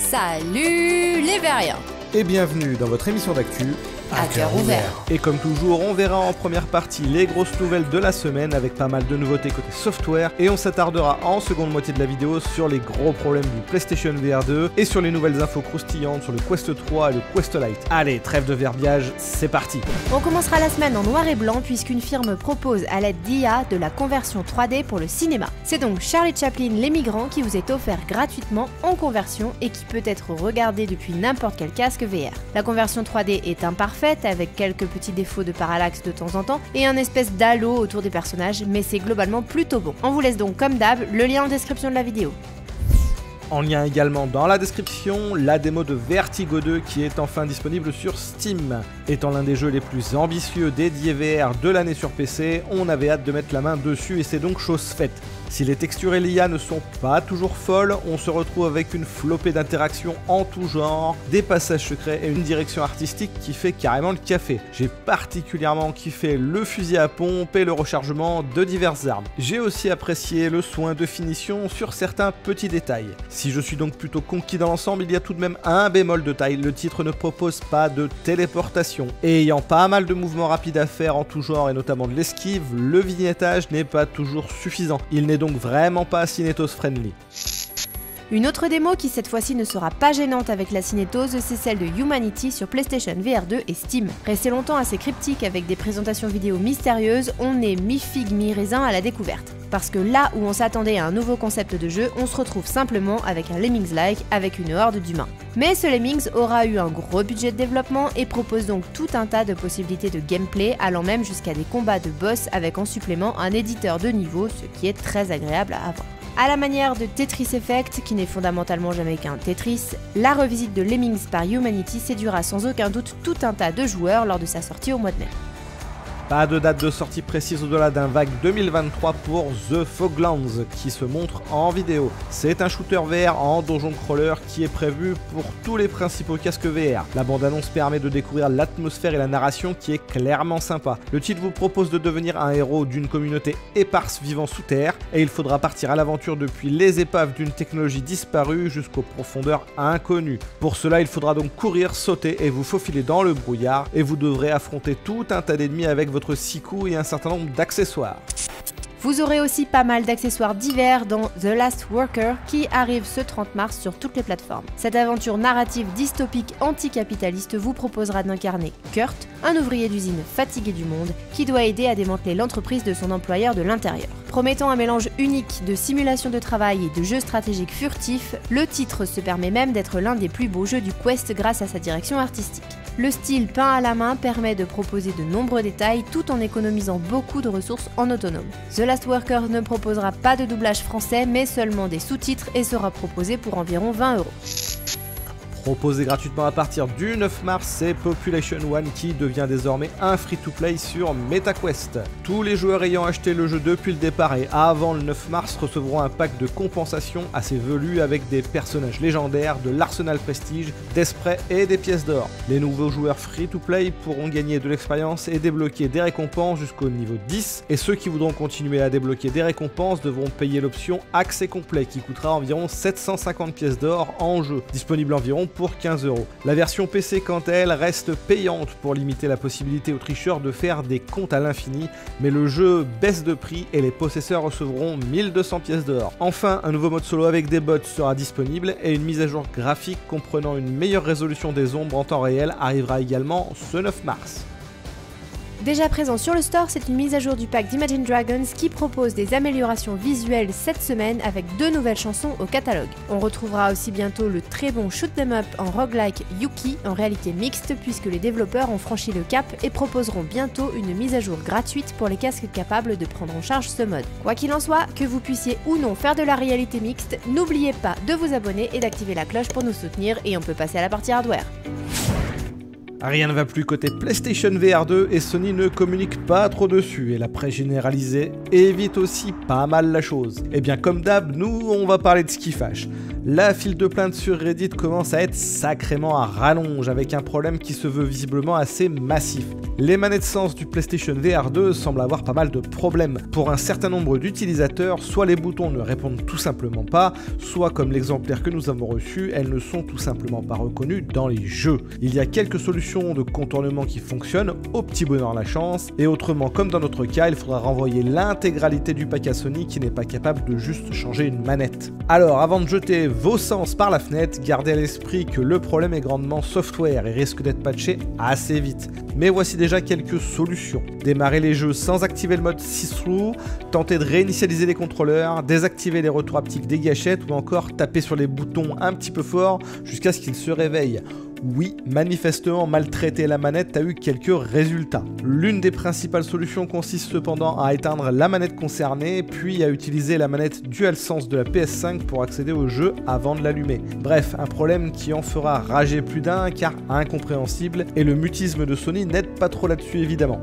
Salut les Veriens et bienvenue dans votre émission d'actu à cœur ouvert. Et comme toujours, on verra en première partie les grosses nouvelles de la semaine avec pas mal de nouveautés côté software et on s'attardera en seconde moitié de la vidéo sur les gros problèmes du PlayStation VR 2 et sur les nouvelles infos croustillantes sur le Quest 3 et le Quest Lite. Allez, trêve de verbiage, c'est parti. On commencera la semaine en noir et blanc puisqu'une firme propose à l'aide d'IA de la conversion 3D pour le cinéma. C'est donc Charlie Chaplin l'émigrant qui vous est offert gratuitement en conversion et qui peut être regardé depuis n'importe quel casque VR. La conversion 3D est imparfaite avec quelques petits défauts de parallaxe de temps en temps et un espèce d'halo autour des personnages, mais c'est globalement plutôt bon. On vous laisse donc comme d'hab le lien en description de la vidéo. En lien également dans la description, la démo de Vertigo 2 qui est enfin disponible sur Steam. Étant l'un des jeux les plus ambitieux dédiés VR de l'année sur PC, on avait hâte de mettre la main dessus et c'est donc chose faite. Si les textures et l'IA ne sont pas toujours folles, on se retrouve avec une flopée d'interactions en tout genre, des passages secrets et une direction artistique qui fait carrément le café. J'ai particulièrement kiffé le fusil à pompe et le rechargement de diverses armes. J'ai aussi apprécié le soin de finition sur certains petits détails. Si je suis donc plutôt conquis dans l'ensemble, il y a tout de même un bémol de taille, le titre ne propose pas de téléportation. Et ayant pas mal de mouvements rapides à faire en tout genre et notamment de l'esquive, le vignettage n'est pas toujours suffisant. Il n'est donc vraiment pas cinétose friendly. Une autre démo qui cette fois-ci ne sera pas gênante avec la cinétose, c'est celle de Humanity sur PlayStation VR 2 et Steam. Resté longtemps assez cryptique avec des présentations vidéo mystérieuses, on est mi-figue mi-raisin à la découverte. Parce que là où on s'attendait à un nouveau concept de jeu, on se retrouve simplement avec un Lemmings-like avec une horde d'humains. Mais ce Lemmings aura eu un gros budget de développement et propose donc tout un tas de possibilités de gameplay, allant même jusqu'à des combats de boss avec en supplément un éditeur de niveau, ce qui est très agréable à avoir. À la manière de Tetris Effect, qui n'est fondamentalement jamais qu'un Tetris, la revisite de Lemmings par Humanity séduira sans aucun doute tout un tas de joueurs lors de sa sortie au mois de mai. Pas de date de sortie précise au-delà d'un vague 2023 pour The Foglands qui se montre en vidéo. C'est un shooter VR en donjon crawler qui est prévu pour tous les principaux casques VR. La bande-annonce permet de découvrir l'atmosphère et la narration qui est clairement sympa. Le titre vous propose de devenir un héros d'une communauté éparse vivant sous terre et il faudra partir à l'aventure depuis les épaves d'une technologie disparue jusqu'aux profondeurs inconnues. Pour cela, il faudra donc courir, sauter et vous faufiler dans le brouillard et vous devrez affronter tout un tas d'ennemis avec votre 6 coups et un certain nombre d'accessoires. Vous aurez aussi pas mal d'accessoires divers dans The Last Worker qui arrive ce 30 mars sur toutes les plateformes. Cette aventure narrative dystopique anticapitaliste vous proposera d'incarner Kurt, un ouvrier d'usine fatigué du monde qui doit aider à démanteler l'entreprise de son employeur de l'intérieur. Promettant un mélange unique de simulation de travail et de jeux stratégiques furtifs, le titre se permet même d'être l'un des plus beaux jeux du Quest grâce à sa direction artistique. Le style peint à la main permet de proposer de nombreux détails tout en économisant beaucoup de ressources en autonome. The Last Worker ne proposera pas de doublage français mais seulement des sous-titres et sera proposé pour environ 20 €. Proposé gratuitement à partir du 9 mars, c'est Population 1 qui devient désormais un free-to-play sur MetaQuest. Tous les joueurs ayant acheté le jeu depuis le départ et avant le 9 mars recevront un pack de compensation assez velu avec des personnages légendaires, de l'arsenal prestige, des sprays et des pièces d'or. Les nouveaux joueurs free-to-play pourront gagner de l'expérience et débloquer des récompenses jusqu'au niveau 10 et ceux qui voudront continuer à débloquer des récompenses devront payer l'option accès complet qui coûtera environ 750 pièces d'or en jeu, disponible environ pour 15 €. La version PC quant à elle reste payante pour limiter la possibilité aux tricheurs de faire des comptes à l'infini, mais le jeu baisse de prix et les possesseurs recevront 1200 pièces d'or. Enfin, un nouveau mode solo avec des bots sera disponible et une mise à jour graphique comprenant une meilleure résolution des ombres en temps réel arrivera également ce 9 mars. Déjà présent sur le store, c'est une mise à jour du pack d'Imagine Dragons qui propose des améliorations visuelles cette semaine avec 2 nouvelles chansons au catalogue. On retrouvera aussi bientôt le très bon Shoot 'em Up en roguelike Yuki en réalité mixte puisque les développeurs ont franchi le cap et proposeront bientôt une mise à jour gratuite pour les casques capables de prendre en charge ce mode. Quoi qu'il en soit, que vous puissiez ou non faire de la réalité mixte, n'oubliez pas de vous abonner et d'activer la cloche pour nous soutenir et on peut passer à la partie hardware. Rien ne va plus côté PlayStation VR 2 et Sony ne communique pas trop dessus et la presse généralisée évite aussi pas mal la chose. Et bien comme d'hab, nous on va parler de ce qui fâche. La file de plaintes sur Reddit commence à être sacrément à rallonge avec un problème qui se veut visiblement assez massif. Les manettes Sense du PlayStation VR 2 semblent avoir pas mal de problèmes. Pour un certain nombre d'utilisateurs, soit les boutons ne répondent tout simplement pas, soit comme l'exemplaire que nous avons reçu, elles ne sont tout simplement pas reconnues dans les jeux. Il y a quelques solutions de contournement qui fonctionnent, au petit bonheur la chance, et autrement comme dans notre cas, il faudra renvoyer l'intégralité du pack à Sony qui n'est pas capable de juste changer une manette. Alors avant de jeter vos sens par la fenêtre, gardez à l'esprit que le problème est grandement software et risque d'être patché assez vite. Mais voici déjà quelques solutions. Démarrer les jeux sans activer le mode see-through, tenter de réinitialiser les contrôleurs, désactiver les retours haptiques des gâchettes ou encore taper sur les boutons un petit peu fort jusqu'à ce qu'ils se réveillent. Oui, manifestement, maltraiter la manette a eu quelques résultats. L'une des principales solutions consiste cependant à éteindre la manette concernée, puis à utiliser la manette DualSense de la PS5 pour accéder au jeu avant de l'allumer. Bref, un problème qui en fera rager plus d'un car incompréhensible, et le mutisme de Sony n'aide pas trop là-dessus évidemment.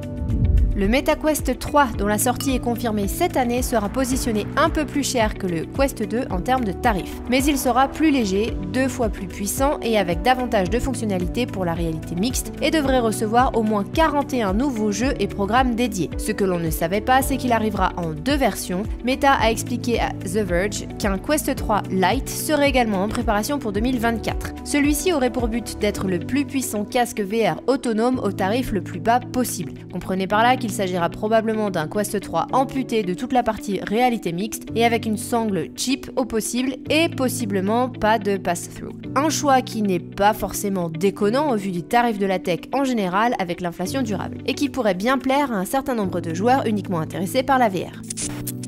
Le MetaQuest 3, dont la sortie est confirmée cette année, sera positionné un peu plus cher que le Quest 2 en termes de tarifs. Mais il sera plus léger, 2 fois plus puissant et avec davantage de fonctionnalités pour la réalité mixte et devrait recevoir au moins 41 nouveaux jeux et programmes dédiés. Ce que l'on ne savait pas, c'est qu'il arrivera en 2 versions. Meta a expliqué à The Verge qu'un Quest 3 Lite serait également en préparation pour 2024. Celui-ci aurait pour but d'être le plus puissant casque VR autonome au tarif le plus bas possible. Comprenez par là qu'il s'agira probablement d'un Quest 3 amputé de toute la partie réalité mixte et avec une sangle cheap au possible et possiblement pas de pass-through. Un choix qui n'est pas forcément déconnant au vu du tarif de la tech en général avec l'inflation durable et qui pourrait bien plaire à un certain nombre de joueurs uniquement intéressés par la VR.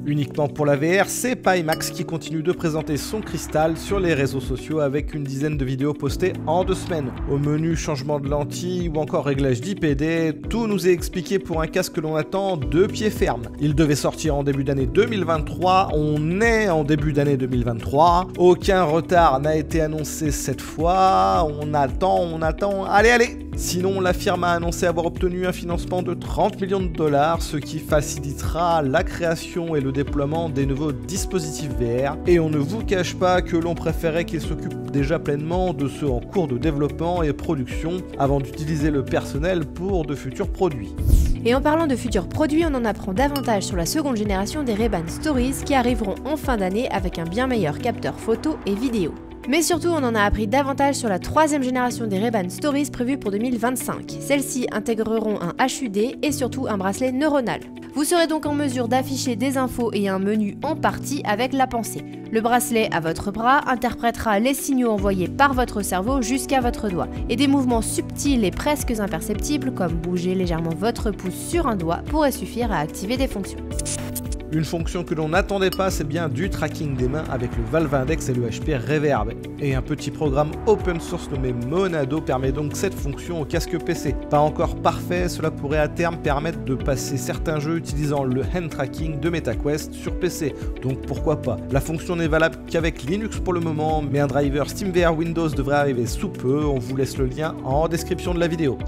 Uniquement pour la VR, c'est Pimax qui continue de présenter son cristal sur les réseaux sociaux avec une dizaine de vidéos postées en 2 semaines. Au menu changement de lentille ou encore réglage d'IPD, tout nous est expliqué pour un casque que l'on attend de pied ferme. Il devait sortir en début d'année 2023, on est en début d'année 2023, aucun retard n'a été annoncé cette fois, on attend, allez. Sinon, la firme a annoncé avoir obtenu un financement de 30 millions de dollars, ce qui facilitera la création et le déploiement des nouveaux dispositifs VR. Et on ne vous cache pas que l'on préférait qu'ils s'occupent déjà pleinement de ceux en cours de développement et production avant d'utiliser le personnel pour de futurs produits. Et en parlant de futurs produits, on en apprend davantage sur la seconde génération des Ray-Ban Stories qui arriveront en fin d'année avec un bien meilleur capteur photo et vidéo. Mais surtout, on en a appris davantage sur la 3e génération des Ray-Ban Stories prévue pour 2025. Celles-ci intégreront un HUD et surtout un bracelet neuronal. Vous serez donc en mesure d'afficher des infos et un menu en partie avec la pensée. Le bracelet à votre bras interprétera les signaux envoyés par votre cerveau jusqu'à votre doigt. Et des mouvements subtils et presque imperceptibles comme bouger légèrement votre pouce sur un doigt pourraient suffire à activer des fonctions. Une fonction que l'on n'attendait pas, c'est bien du tracking des mains avec le Valve Index et le HP Reverb. Et un petit programme open source nommé Monado permet donc cette fonction au casque PC. Pas encore parfait, cela pourrait à terme permettre de passer certains jeux utilisant le hand tracking de MetaQuest sur PC. Donc pourquoi pas. La fonction n'est valable qu'avec Linux pour le moment, mais un driver SteamVR Windows devrait arriver sous peu. On vous laisse le lien en description de la vidéo.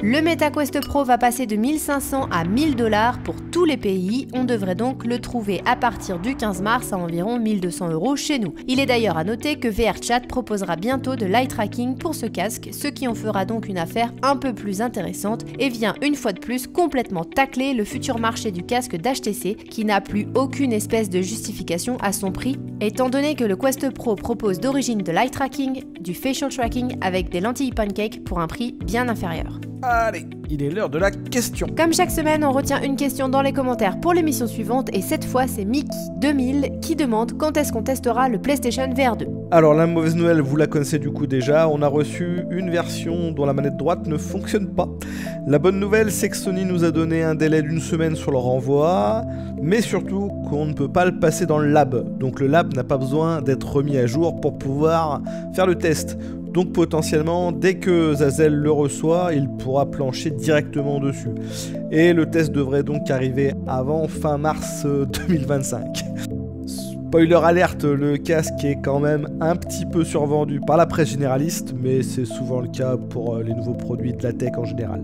Le MetaQuest Pro va passer de 1500 à 1000 $ pour tous les pays. On devrait donc le trouver à partir du 15 mars à environ 1200 € chez nous. Il est d'ailleurs à noter que VRChat proposera bientôt de l'eye tracking pour ce casque, ce qui en fera donc une affaire un peu plus intéressante et vient une fois de plus complètement tacler le futur marché du casque d'HTC qui n'a plus aucune espèce de justification à son prix, étant donné que le Quest Pro propose d'origine de l'eye tracking, du facial tracking avec des lentilles pancake pour un prix bien inférieur. Allez, il est l'heure de la question. Comme chaque semaine, on retient une question dans les commentaires pour l'émission suivante et cette fois c'est Mickey2000 qui demande quand est-ce qu'on testera le PlayStation VR 2. Alors la mauvaise nouvelle, vous la connaissez du coup déjà, on a reçu une version dont la manette droite ne fonctionne pas. La bonne nouvelle, c'est que Sony nous a donné un délai d'1 semaine sur le renvoi, mais surtout qu'on ne peut pas le passer dans le lab. Donc le lab n'a pas besoin d'être remis à jour pour pouvoir faire le test. Donc potentiellement, dès que Zazel le reçoit, il pourra plancher directement dessus. Et le test devrait donc arriver avant fin mars 2025. Spoiler alerte, le casque est quand même un petit peu survendu par la presse généraliste, mais c'est souvent le cas pour les nouveaux produits de la tech en général.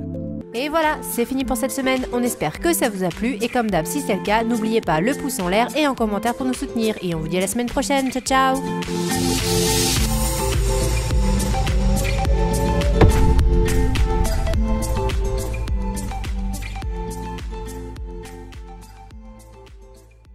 Et voilà, c'est fini pour cette semaine, on espère que ça vous a plu, et comme d'hab, si c'est le cas, n'oubliez pas le pouce en l'air et en commentaire pour nous soutenir, et on vous dit à la semaine prochaine, ciao ciao.